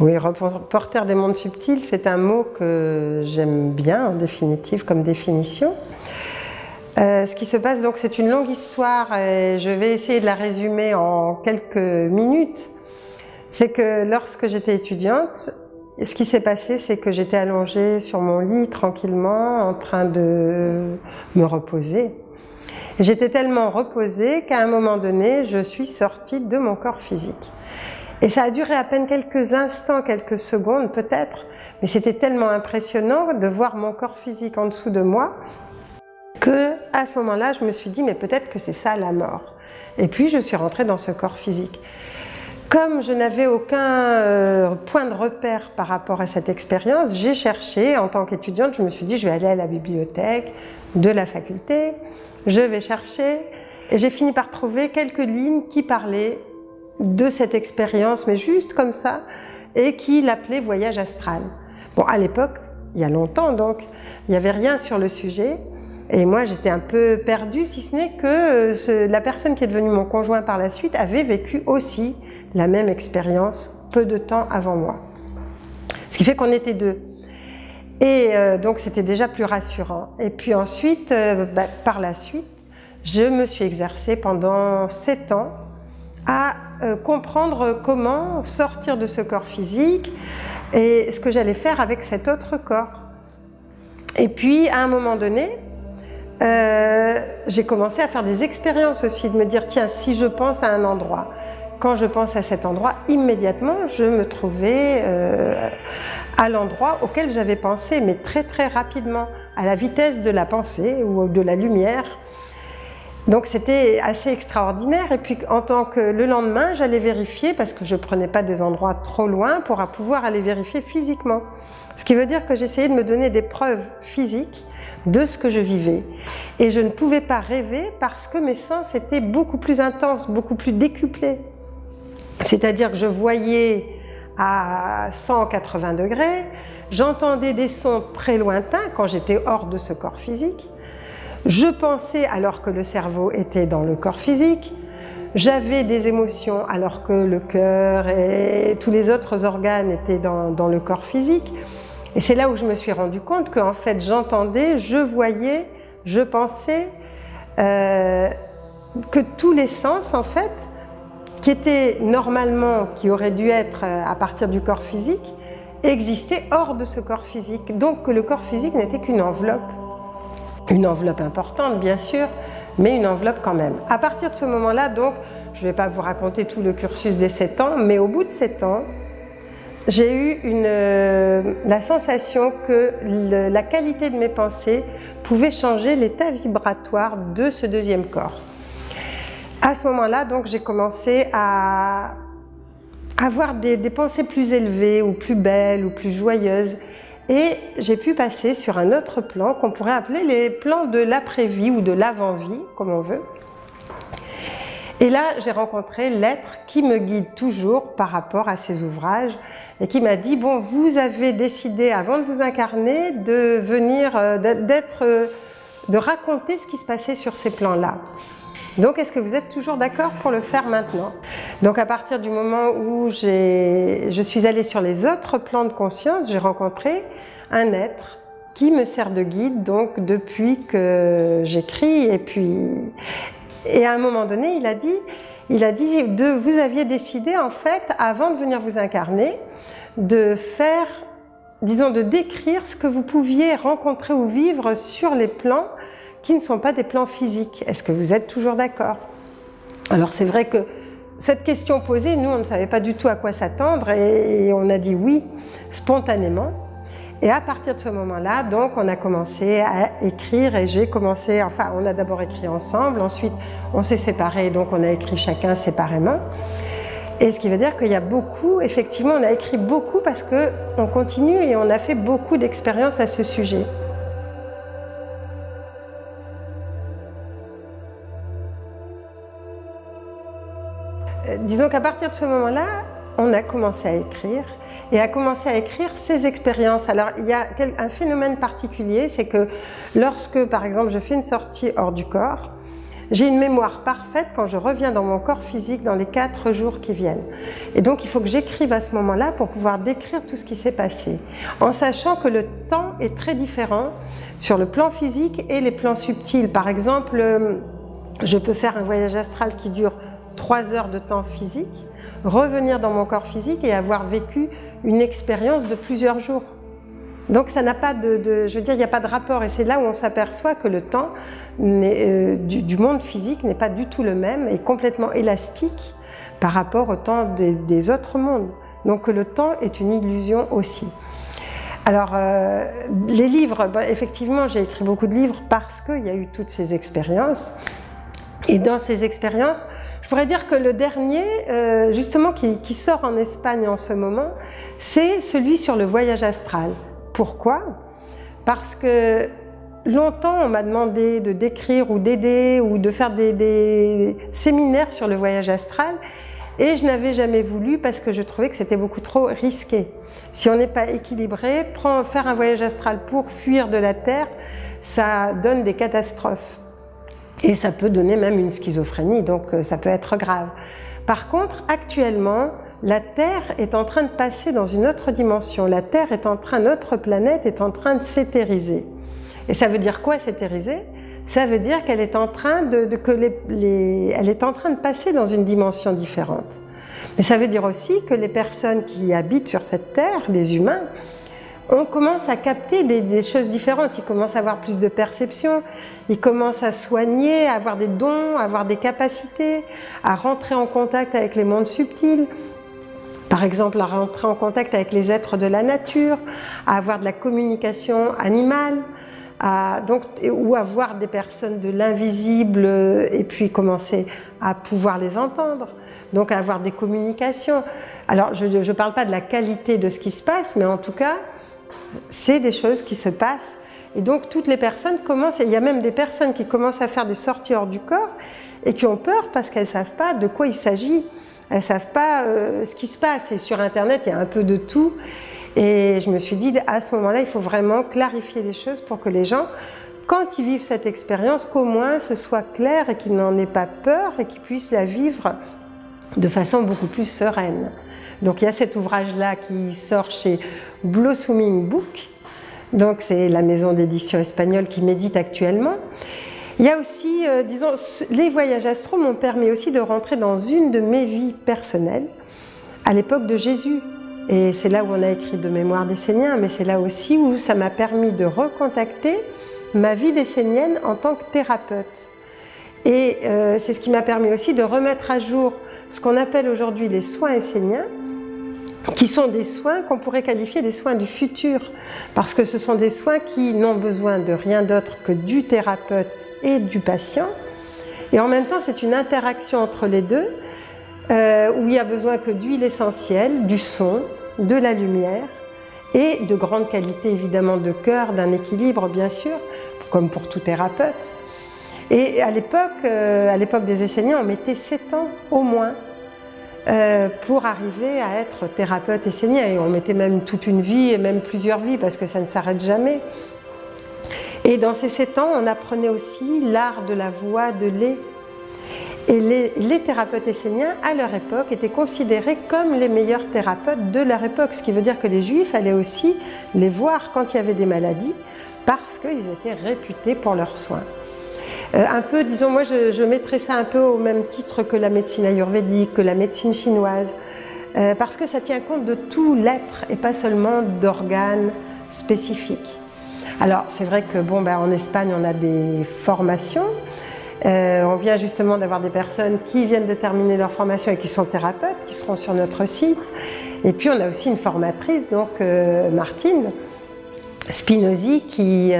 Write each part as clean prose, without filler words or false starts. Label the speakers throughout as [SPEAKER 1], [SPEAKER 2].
[SPEAKER 1] Oui, reporter des mondes subtils, c'est un mot que j'aime bien en définitive, comme définition. Ce qui se passe, donc, c'est une longue histoire et je vais essayer de la résumer en quelques minutes. C'est que lorsque j'étais étudiante, ce qui s'est passé, c'est que j'étais allongée sur mon lit tranquillement en train de me reposer. J'étais tellement reposée qu'à un moment donné, je suis sortie de mon corps physique. Et ça a duré à peine quelques instants, quelques secondes peut-être, mais c'était tellement impressionnant de voir mon corps physique en dessous de moi que, à ce moment-là, je me suis dit, mais peut-être que c'est ça la mort. Et puis, je suis rentrée dans ce corps physique. Comme je n'avais aucun point de repère par rapport à cette expérience, j'ai cherché, en tant qu'étudiante, je me suis dit, je vais aller à la bibliothèque de la faculté, je vais chercher, et j'ai fini par trouver quelques lignes qui parlaient de cette expérience, mais juste comme ça, et qui l'appelaient voyage astral. Bon, à l'époque, il y a longtemps donc, il n'y avait rien sur le sujet, et moi j'étais un peu perdue, si ce n'est que la personne qui est devenue mon conjoint par la suite avait vécu aussi la même expérience peu de temps avant moi. Ce qui fait qu'on était deux. Et donc c'était déjà plus rassurant. Et puis ensuite, par la suite, je me suis exercée pendant 7 ans à comprendre comment sortir de ce corps physique et ce que j'allais faire avec cet autre corps. Et puis à un moment donné, j'ai commencé à faire des expériences aussi, de me dire tiens, si je pense à un endroit, quand je pense à cet endroit, immédiatement je me trouvais à l'endroit auquel j'avais pensé, mais très très rapidement, à la vitesse de la pensée ou de la lumière. Donc c'était assez extraordinaire. Et puis en tant que le lendemain, j'allais vérifier, parce que je ne prenais pas des endroits trop loin pour pouvoir aller vérifier physiquement. Ce qui veut dire que j'essayais de me donner des preuves physiques de ce que je vivais. Et je ne pouvais pas rêver parce que mes sens étaient beaucoup plus intenses, beaucoup plus décuplés. C'est-à-dire que je voyais à 180 degrés, j'entendais des sons très lointains quand j'étais hors de ce corps physique, je pensais alors que le cerveau était dans le corps physique, j'avais des émotions alors que le cœur et tous les autres organes étaient dans le corps physique. Et c'est là où je me suis rendu compte qu'en fait j'entendais, je voyais, je pensais que tous les sens en fait, qui étaient normalement, qui auraient dû être à partir du corps physique, existaient hors de ce corps physique. Donc que le corps physique n'était qu'une enveloppe. Une enveloppe importante bien sûr, mais une enveloppe quand même. À partir de ce moment-là, donc, je ne vais pas vous raconter tout le cursus des 7 ans, mais au bout de 7 ans, j'ai eu la sensation que la qualité de mes pensées pouvait changer l'état vibratoire de ce deuxième corps. À ce moment-là, donc, j'ai commencé à avoir des pensées plus élevées ou plus belles ou plus joyeuses. Et j'ai pu passer sur un autre plan qu'on pourrait appeler les plans de l'après-vie ou de l'avant-vie, comme on veut. Et là, j'ai rencontré l'être qui me guide toujours par rapport à ces ouvrages et qui m'a dit, bon, vous avez décidé, avant de vous incarner, de venir, de raconter ce qui se passait sur ces plans-là. Donc, est-ce que vous êtes toujours d'accord pour le faire maintenant? Donc, à partir du moment où je suis allée sur les autres plans de conscience, j'ai rencontré un être qui me sert de guide, donc depuis que j'écris. Et à un moment donné, il a dit, vous aviez décidé en fait, avant de venir vous incarner, de faire, disons, de décrire ce que vous pouviez rencontrer ou vivre sur les plans qui ne sont pas des plans physiques. Est-ce que vous êtes toujours d'accord? Alors c'est vrai que cette question posée, nous on ne savait pas du tout à quoi s'attendre et on a dit oui spontanément. Et à partir de ce moment-là, donc on a commencé à écrire et j'ai commencé, enfin on a d'abord écrit ensemble, ensuite on s'est séparés, donc on a écrit chacun séparément. Et ce qui veut dire qu'il y a beaucoup, effectivement on a écrit beaucoup parce qu'on continue et on a fait beaucoup d'expériences à ce sujet. Disons qu'à partir de ce moment-là, on a commencé à écrire et à commencer à écrire ces expériences. Alors il y a un phénomène particulier, c'est que lorsque par exemple je fais une sortie hors du corps, j'ai une mémoire parfaite quand je reviens dans mon corps physique dans les 4 jours qui viennent. Et donc il faut que j'écrive à ce moment-là pour pouvoir décrire tout ce qui s'est passé, en sachant que le temps est très différent sur le plan physique et les plans subtils. Par exemple, je peux faire un voyage astral qui dure 3 heures de temps physique, revenir dans mon corps physique et avoir vécu une expérience de plusieurs jours. Donc ça n'a pas je veux dire, il n'y a pas de rapport, et c'est là où on s'aperçoit que le temps du monde physique n'est pas du tout le même et complètement élastique par rapport au temps des autres mondes. Donc le temps est une illusion aussi. Alors les livres, effectivement j'ai écrit beaucoup de livres parce qu'il y a eu toutes ces expériences, et dans ces expériences, je pourrais dire que le dernier, justement qui sort en Espagne en ce moment, c'est celui sur le voyage astral. Pourquoi? Parce que longtemps on m'a demandé de décrire ou d'aider ou de faire des séminaires sur le voyage astral, et je n'avais jamais voulu parce que je trouvais que c'était beaucoup trop risqué. Si on n'est pas équilibré, faire un voyage astral pour fuir de la Terre, ça donne des catastrophes. Et ça peut donner même une schizophrénie, donc ça peut être grave. Par contre, actuellement, la Terre est en train de passer dans une autre dimension. La Terre est en train, notre planète est en train de s'éthériser. Et ça veut dire quoi, s'éthériser? Ça veut dire qu'elle est en train elle est en train de passer dans une dimension différente. Mais ça veut dire aussi que les personnes qui habitent sur cette Terre, les humains, on commence à capter des choses différentes. Ils commencent à avoir plus de perception, ils commencent à soigner, à avoir des dons, à avoir des capacités, à rentrer en contact avec les mondes subtils. Par exemple, à rentrer en contact avec les êtres de la nature, à avoir de la communication animale, ou à voir des personnes de l'invisible et puis commencer à pouvoir les entendre, donc à avoir des communications. Alors, je ne parle pas de la qualité de ce qui se passe, mais en tout cas, c'est des choses qui se passent. Et donc, toutes les personnes commencent, et il y a même des personnes qui commencent à faire des sorties hors du corps et qui ont peur parce qu'elles ne savent pas de quoi il s'agit. Elles ne savent pas ce qui se passe. Et sur Internet, il y a un peu de tout. Et je me suis dit, à ce moment-là, il faut vraiment clarifier les choses pour que les gens, quand ils vivent cette expérience, qu'au moins ce soit clair et qu'ils n'en aient pas peur et qu'ils puissent la vivre de façon beaucoup plus sereine. Donc il y a cet ouvrage-là qui sort chez Blossoming Book. Donc c'est la maison d'édition espagnole qui m'édite actuellement. Il y a aussi, disons, les voyages astraux m'ont permis aussi de rentrer dans une de mes vies personnelles, à l'époque de Jésus. Et c'est là où on a écrit de mémoire d'essénien, mais c'est là aussi où ça m'a permis de recontacter ma vie d'essénienne en tant que thérapeute. Et c'est ce qui m'a permis aussi de remettre à jour ce qu'on appelle aujourd'hui les soins esséniens, qui sont des soins qu'on pourrait qualifier des soins du futur, parce que ce sont des soins qui n'ont besoin de rien d'autre que du thérapeute et du patient, et en même temps c'est une interaction entre les deux, où il y a besoin que d'huile essentielle, du son, de la lumière, et de grande qualité évidemment de cœur, d'un équilibre bien sûr, comme pour tout thérapeute. Et à l'époque des Esséniens, on mettait 7 ans au moins pour arriver à être thérapeute essénien, et on mettait même toute une vie et même plusieurs vies parce que ça ne s'arrête jamais. Et dans ces 7 ans, on apprenait aussi l'art de la voix, de l'est. Et les thérapeutes esséniens, à leur époque, étaient considérés comme les meilleurs thérapeutes de leur époque, ce qui veut dire que les Juifs allaient aussi les voir quand il y avait des maladies, parce qu'ils étaient réputés pour leurs soins. Un peu, disons, moi je mettrais ça un peu au même titre que la médecine ayurvédique, que la médecine chinoise, parce que ça tient compte de tout l'être et pas seulement d'organes spécifiques. Alors c'est vrai que bon, en Espagne on a des formations, on vient justement d'avoir des personnes qui viennent de terminer leur formation et qui sont thérapeutes, qui seront sur notre site. Et puis on a aussi une formatrice, donc Martine Spinozzi, qui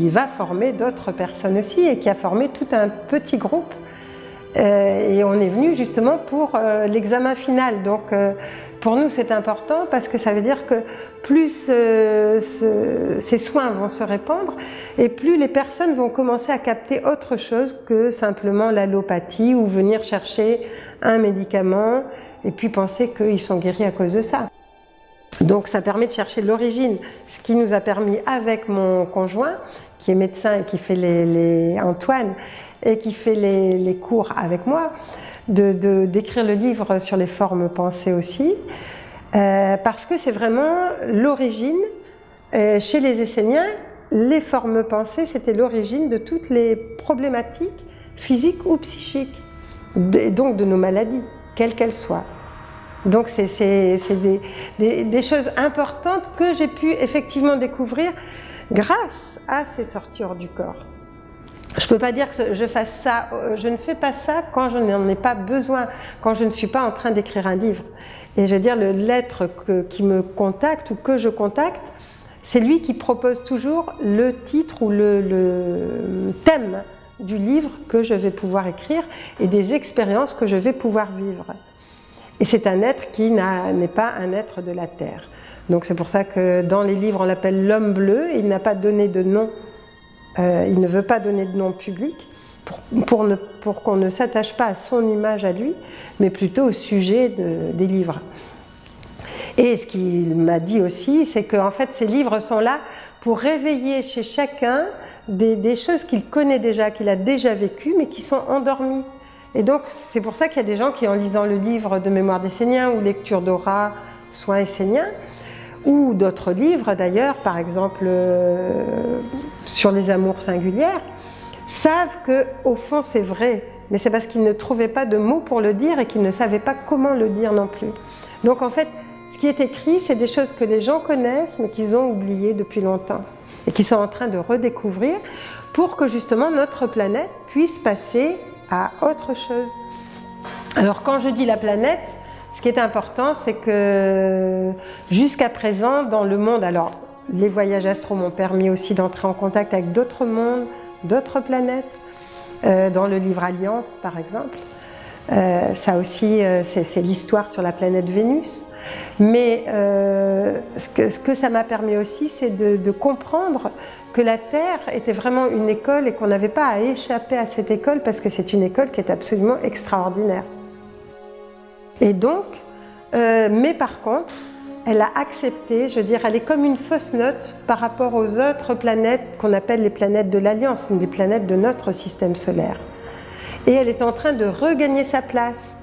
[SPEAKER 1] va former d'autres personnes aussi et qui a formé tout un petit groupe. Et on est venu justement pour l'examen final. Donc pour nous c'est important parce que ça veut dire que plus ces soins vont se répandre et plus les personnes vont commencer à capter autre chose que simplement l'allopathie ou venir chercher un médicament et puis penser qu'ils sont guéris à cause de ça. Donc ça permet de chercher l'origine, ce qui nous a permis avec mon conjoint, qui est médecin et qui fait Antoine, et qui fait les cours avec moi, d'écrire le livre sur les formes pensées aussi, parce que c'est vraiment l'origine, chez les Esséniens, les formes pensées, c'était l'origine de toutes les problématiques physiques ou psychiques, donc de nos maladies, quelles qu'elles soient. Donc c'est des choses importantes que j'ai pu effectivement découvrir grâce à ces sorties hors du corps. Je ne peux pas dire que je fasse ça, je ne fais pas ça quand je n'en ai pas besoin, quand je ne suis pas en train d'écrire un livre. Et je veux dire, l'être qui me contacte ou que je contacte, c'est lui qui propose toujours le titre ou le thème du livre que je vais pouvoir écrire et des expériences que je vais pouvoir vivre. Et c'est un être qui n'est pas un être de la Terre. Donc c'est pour ça que dans les livres on l'appelle l'homme bleu, et il n'a pas donné de nom, il ne veut pas donner de nom public pour qu'on ne s'attache pas à son image à lui, mais plutôt au sujet des livres. Et ce qu'il m'a dit aussi, c'est qu'en fait ces livres sont là pour réveiller chez chacun des choses qu'il connaît déjà, qu'il a déjà vécues, mais qui sont endormies. Et donc c'est pour ça qu'il y a des gens qui, en lisant le livre de Mémoire d'Essénien ou Lecture d'aura, Soins esséniens, ou d'autres livres d'ailleurs, par exemple sur les amours singulières, savent qu'au fond c'est vrai, mais c'est parce qu'ils ne trouvaient pas de mots pour le dire et qu'ils ne savaient pas comment le dire non plus. Donc en fait, ce qui est écrit, c'est des choses que les gens connaissent, mais qu'ils ont oubliées depuis longtemps, et qui sont en train de redécouvrir pour que justement notre planète puisse passer à autre chose. Alors quand je dis la planète, ce qui est important, c'est que jusqu'à présent, dans le monde, alors les voyages astro m'ont permis aussi d'entrer en contact avec d'autres mondes, d'autres planètes, dans le livre Alliance par exemple. Ça aussi, c'est l'histoire sur la planète Vénus. Mais ce que ça m'a permis aussi, c'est de comprendre que la Terre était vraiment une école et qu'on n'avait pas à échapper à cette école parce que c'est une école qui est absolument extraordinaire. Et donc, mais par contre, elle a accepté, je veux dire, elle est comme une fausse note par rapport aux autres planètes qu'on appelle les planètes de l'Alliance, des planètes de notre système solaire. Et elle est en train de regagner sa place.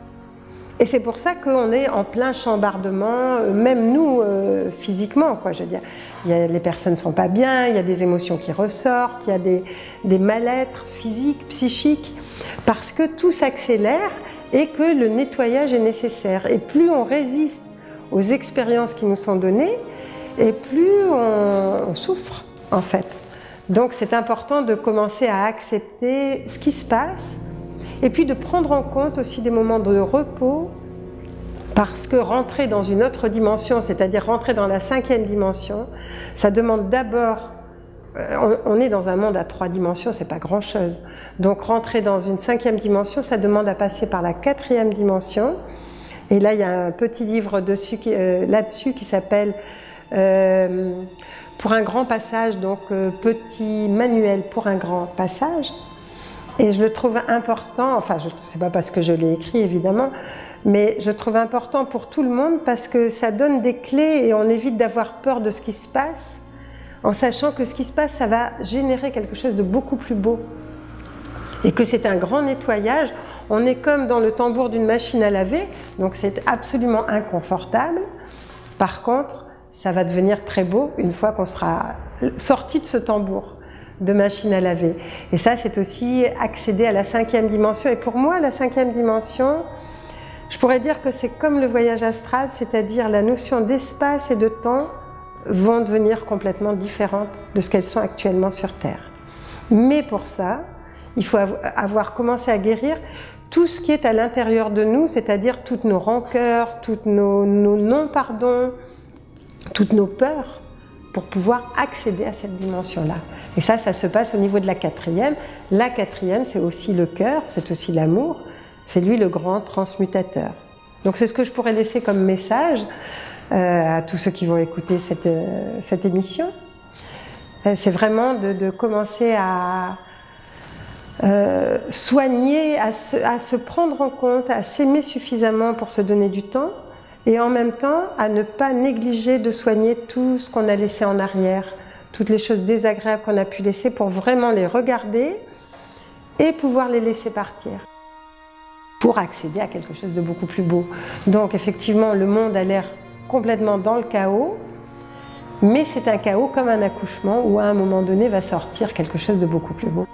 [SPEAKER 1] Et c'est pour ça qu'on est en plein chambardement, même nous, physiquement, quoi, je veux dire. Les personnes ne sont pas bien, il y a des émotions qui ressortent, il y a des mal-être physiques, psychiques, parce que tout s'accélère et que le nettoyage est nécessaire. Et plus on résiste aux expériences qui nous sont données, et plus on souffre, en fait. Donc c'est important de commencer à accepter ce qui se passe, et puis de prendre en compte aussi des moments de repos, parce que rentrer dans une autre dimension, c'est-à-dire rentrer dans la 5e dimension, ça demande d'abord, on est dans un monde à 3 dimensions, c'est pas grand-chose. Donc rentrer dans une 5e dimension, ça demande à passer par la 4e dimension. Et là, il y a un petit livre là-dessus qui s'appelle Pour un grand passage, donc petit manuel pour un grand passage. Et je le trouve important, enfin, je ne sais pas parce que je l'ai écrit évidemment, mais je trouve important pour tout le monde parce que ça donne des clés et on évite d'avoir peur de ce qui se passe, en sachant que ce qui se passe, ça va générer quelque chose de beaucoup plus beau. Et que c'est un grand nettoyage. On est comme dans le tambour d'une machine à laver, donc c'est absolument inconfortable. Par contre, ça va devenir très beau une fois qu'on sera sorti de ce tambour de machine à laver. Et ça, c'est aussi accéder à la 5e dimension. Et pour moi, la 5e dimension, je pourrais dire que c'est comme le voyage astral, c'est-à-dire la notion d'espace et de temps vont devenir complètement différentes de ce qu'elles sont actuellement sur Terre. Mais pour ça, il faut avoir commencé à guérir tout ce qui est à l'intérieur de nous, c'est-à-dire toutes nos rancœurs, toutes nos non-pardons, toutes nos peurs, pour pouvoir accéder à cette dimension-là. Et ça se passe au niveau de la 4e. La 4e, c'est aussi le cœur, c'est aussi l'amour, c'est lui le grand transmutateur. Donc c'est ce que je pourrais laisser comme message à tous ceux qui vont écouter cette émission. C'est vraiment de commencer à soigner, à se prendre en compte, à s'aimer suffisamment pour se donner du temps, et en même temps à ne pas négliger de soigner tout ce qu'on a laissé en arrière, toutes les choses désagréables qu'on a pu laisser pour vraiment les regarder et pouvoir les laisser partir pour accéder à quelque chose de beaucoup plus beau. Donc effectivement, le monde a l'air complètement dans le chaos, mais c'est un chaos comme un accouchement où à un moment donné va sortir quelque chose de beaucoup plus beau.